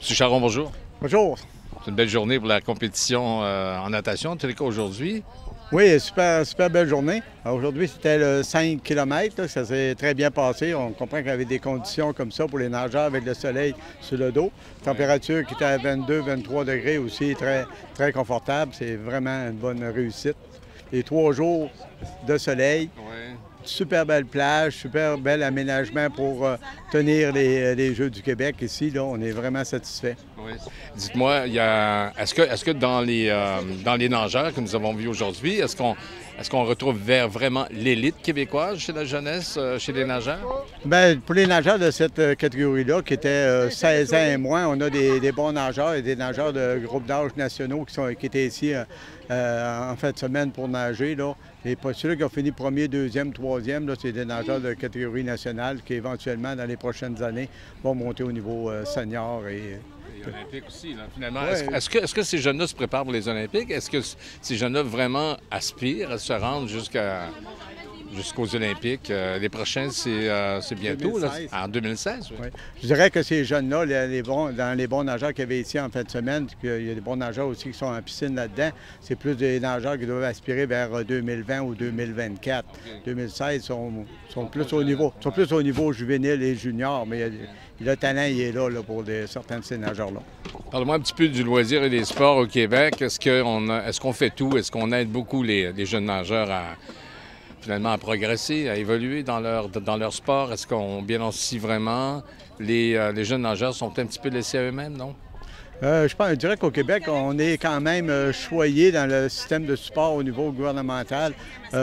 M. Charon, bonjour. Bonjour. C'est une belle journée pour la compétition en natation, en tous les cas aujourd'hui. Oui, super belle journée. Aujourd'hui, c'était le 5 km. Ça s'est très bien passé. On comprend qu'il y avait des conditions comme ça pour les nageurs avec le soleil sur le dos. Température qui était à 22-23 degrés aussi, très confortable. C'est vraiment une bonne réussite. Les 3 jours de soleil. Oui. Super belle plage, super bel aménagement pour tenir les Jeux du Québec ici. Là, on est vraiment satisfait. Oui. Dites-moi, est-ce que dans les nageurs que nous avons vus aujourd'hui, est-ce qu'on retrouve vraiment l'élite québécoise chez la jeunesse, chez les nageurs? Bien, pour les nageurs de cette catégorie-là, qui étaient 16 ans et moins, on a des bons nageurs et des nageurs de groupes d'âge nationaux qui étaient ici en fin de semaine pour nager. Là. Et ceux qui ont fini premier, deuxième, troisième, c'est des nageurs de catégorie nationale qui, éventuellement, dans les prochaines années, vont monter au niveau senior. Et Olympiques aussi, là, finalement. Ouais. Est-ce que ces jeunes-là se préparent pour les Olympiques? Est-ce que ces jeunes-là vraiment aspirent à se rendre jusqu'aux Olympiques? Les prochains, c'est bientôt, là, 2016. en 2016. Oui. Oui. Je dirais que ces jeunes-là, dans les bons nageurs qu'il y avait ici en fin de semaine, puis il y a des bons nageurs aussi qui sont en piscine là-dedans, c'est plus des nageurs qui doivent aspirer vers 2020 ou 2024. 2016 sont plus au niveau juvénile et junior, mais le talent il est là pour certains de ces nageurs-là. Parle-moi un petit peu du loisir et des sports au Québec. Est-ce qu'on fait tout? Est-ce qu'on aide beaucoup les jeunes nageurs finalement à progresser, à évoluer dans leur sport? Est-ce qu'on bénéficie vraiment? Les jeunes nageurs sont un petit peu laissés à eux-mêmes, non? Je dirais qu'au Québec, on est quand même choyé dans le système de support au niveau gouvernemental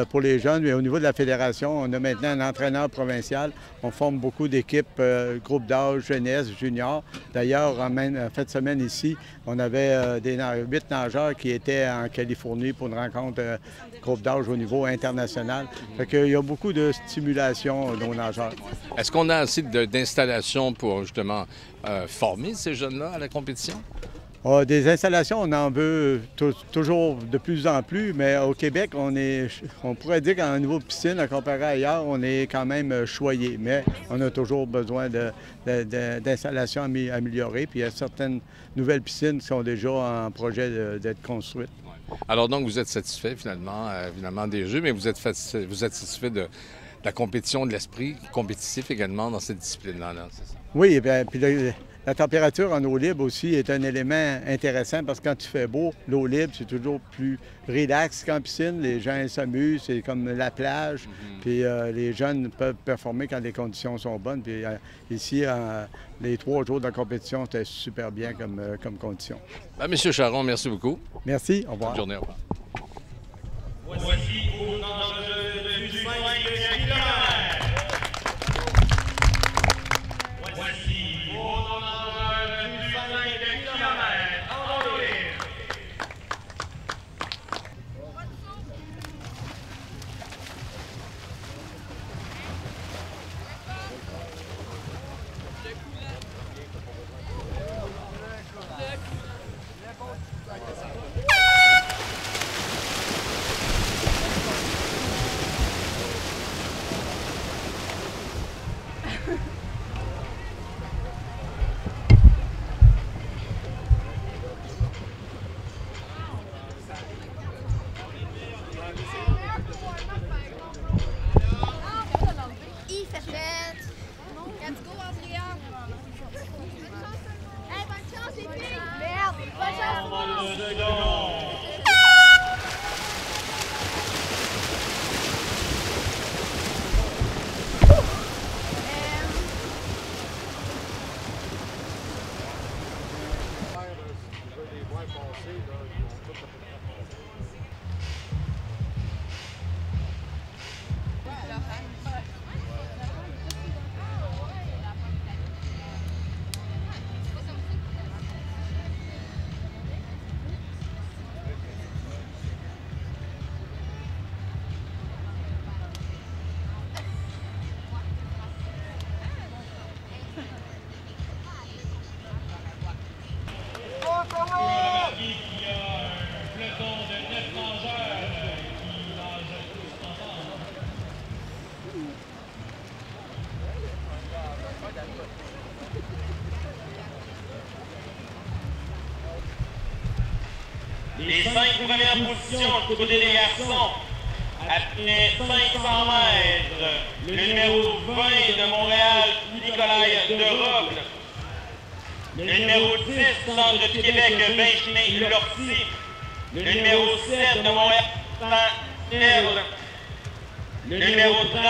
pour les jeunes, mais au niveau de la fédération, on a maintenant un entraîneur provincial. On forme beaucoup d'équipes, groupes d'âge, jeunesse, junior. D'ailleurs, en fin de semaine ici, on avait 8 nageurs qui étaient en Californie pour une rencontre groupe d'âge au niveau international. Fait qu'il y a beaucoup de stimulation de nos nageurs. Est-ce qu'on a assez d'installations pour justement former ces jeunes-là à la compétition? Des installations, on en veut toujours de plus en plus, mais au Québec, on pourrait dire qu'en niveau piscine, à comparer ailleurs, on est quand même choyé. Mais on a toujours besoin d'installations améliorées. Puis il y a certaines nouvelles piscines qui sont déjà en projet d'être construites. Alors donc, vous êtes satisfait finalement des Jeux, mais vous êtes satisfait de la compétition, de l'esprit compétitif également dans cette discipline-là, c'est ça? Oui, bien, puis la température en eau libre aussi est un élément intéressant parce que quand il fait beau, l'eau libre, c'est toujours plus relax qu'en piscine. Les gens s'amusent, c'est comme la plage. Puis les jeunes peuvent performer quand les conditions sont bonnes. Puis ici, les 3 jours de la compétition, c'était super bien comme conditions. Monsieur Charon, merci beaucoup. Merci, au revoir. Bonne journée, au revoir. Voici vos enjeux du 5 km. Voici vos enjeux du 5 km. Envolez. Il fait fait. Let's go, Adrien. Hey, bonne chance, les filles. Merde, bonne chance. Qui a Les 5 premières positions du côté des garçons. Après 500 mètres, le numéro 20 de Montréal, Nicolas de Roble. Le numéro 10, Centre du Québec, Benjamin Lortie. Le numéro 7 de Montréal, Erle. Le numéro 13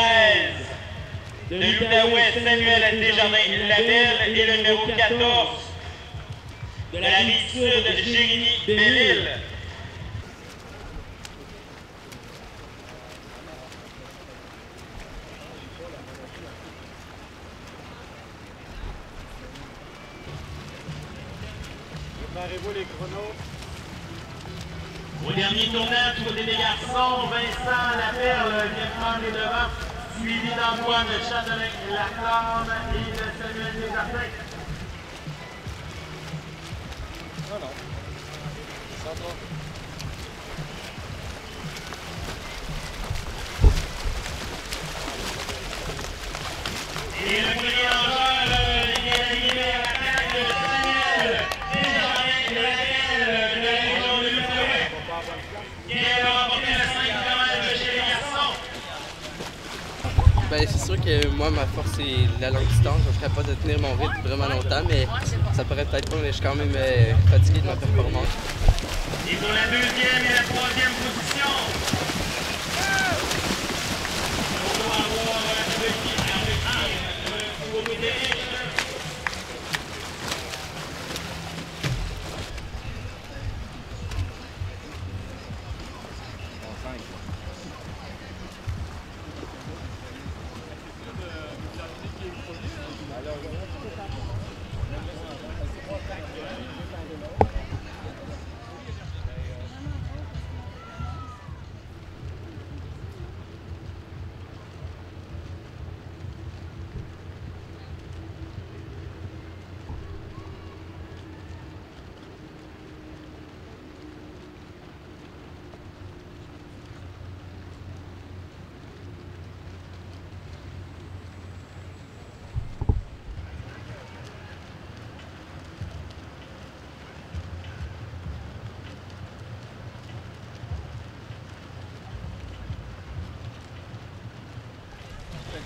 de l'Outaouais, Samuel Desjardins-Labelle. Et le numéro 14 de la Rive-Sud, Jérémy Bellil. Préparez-vous les chronos. Au dernier tournant, du côté des garçons, Vincent Laperle vient prendre les devants, suivi d'Antoine Châtelain-Laclame et de Samuel Desjardins. Non. Ça va. Et le premier nageur vient d'arriver à l'attaque de Samuel Desjardins-Labelle de la région de l'Outaouais, qui a remporté le 5 km chez les garçons. Ben, c'est sûr que moi, ma force, c'est la longue distance. Je ne ferais pas de tenir mon rythme vraiment longtemps, mais ça paraît peut-être pas, mais je suis quand même fatigué de ma performance. Et pour la deuxième et la troisième position, on va avoir le côté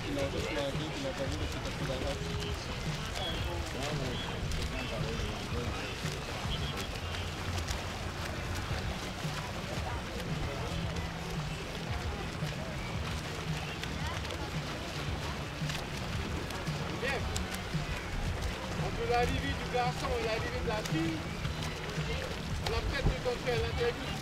Ils l'ont juste mangé, ils l'ont pas vu de cette accident-là. Entre l'arrivée du garçon et l'arrivée de la fille, on a peut-être eu contre l'interview.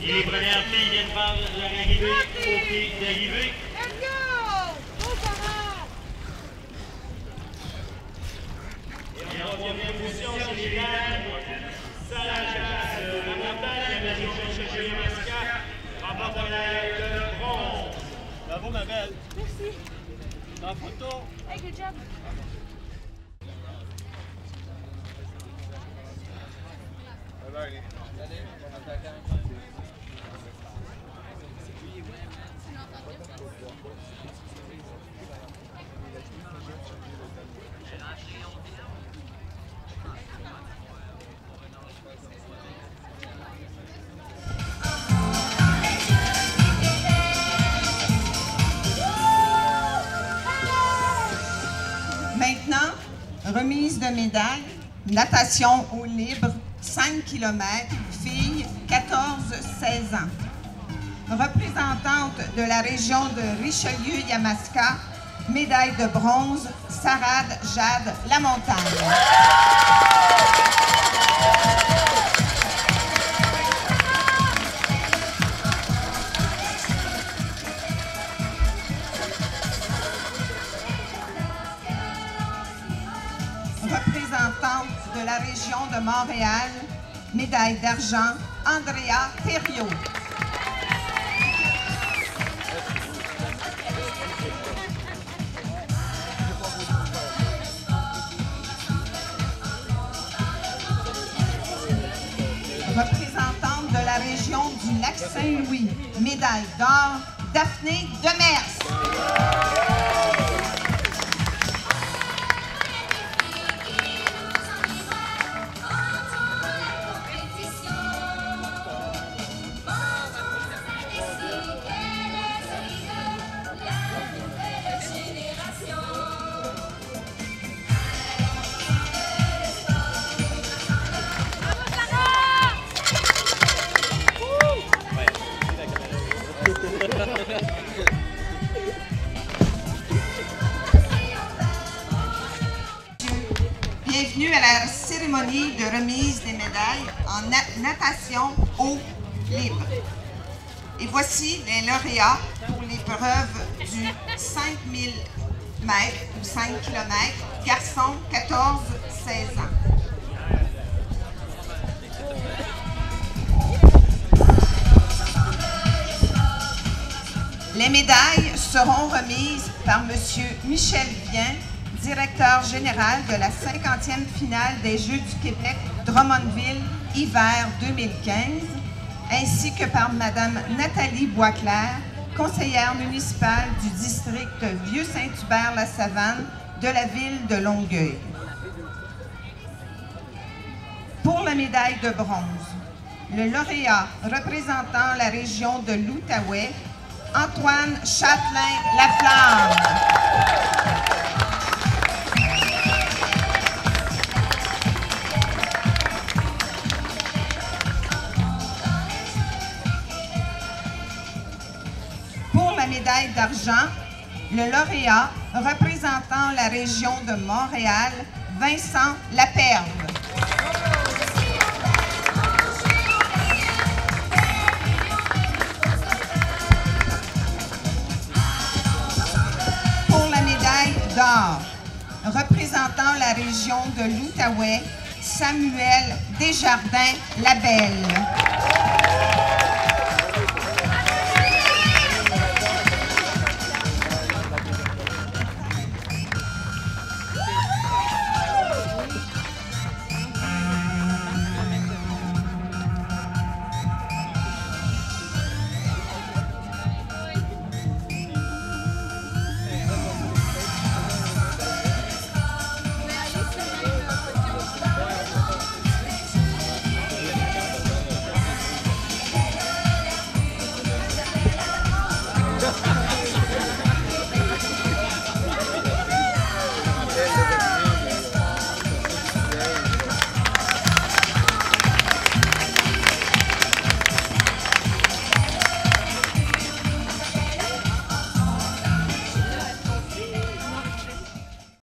Et les premières filles viennent faire leur arrivée au pied d'arrivée. Let's go! Go, Sarah! Et en troisième position chez les dames, Sarah Jass, la montagne de la région de Chili-Masca, remporte la médaille de bronze. Bravo, ma belle. Merci. En photo. Hey, good job. Maintenant, Remise de médailles, natation eau libre, 5 km, filles, 14-16 ans. Représentante de la région de Richelieu-Yamaska, médaille de bronze, Sarade Jade Lamontagne. Représentante de la région de Montréal, médaille d'argent, Andrea Thériault. Représentante de la région du Lac-Saint-Louis, médaille d'or, Daphné Demers. Bienvenue à la cérémonie de remise des médailles en natation eau libre. Et voici les lauréats pour l'épreuve du 5000 mètres ou 5 km, garçons 14-16 ans. Les médailles seront remises par M. Michel Vien, directeur général de la 50e finale des Jeux du Québec Drummondville hiver 2015, ainsi que par Mme Nathalie Boisclair, conseillère municipale du district Vieux-Saint-Hubert-la-Savane de la ville de Longueuil. Pour la médaille de bronze, le lauréat représentant la région de l'Outaouais, Antoine Châtelain-Laflamme. Pour la médaille d'argent, le lauréat représentant la région de Montréal, Vincent Laperle. d'or, représentant la région de l'Outaouais, Samuel Desjardins-Labelle.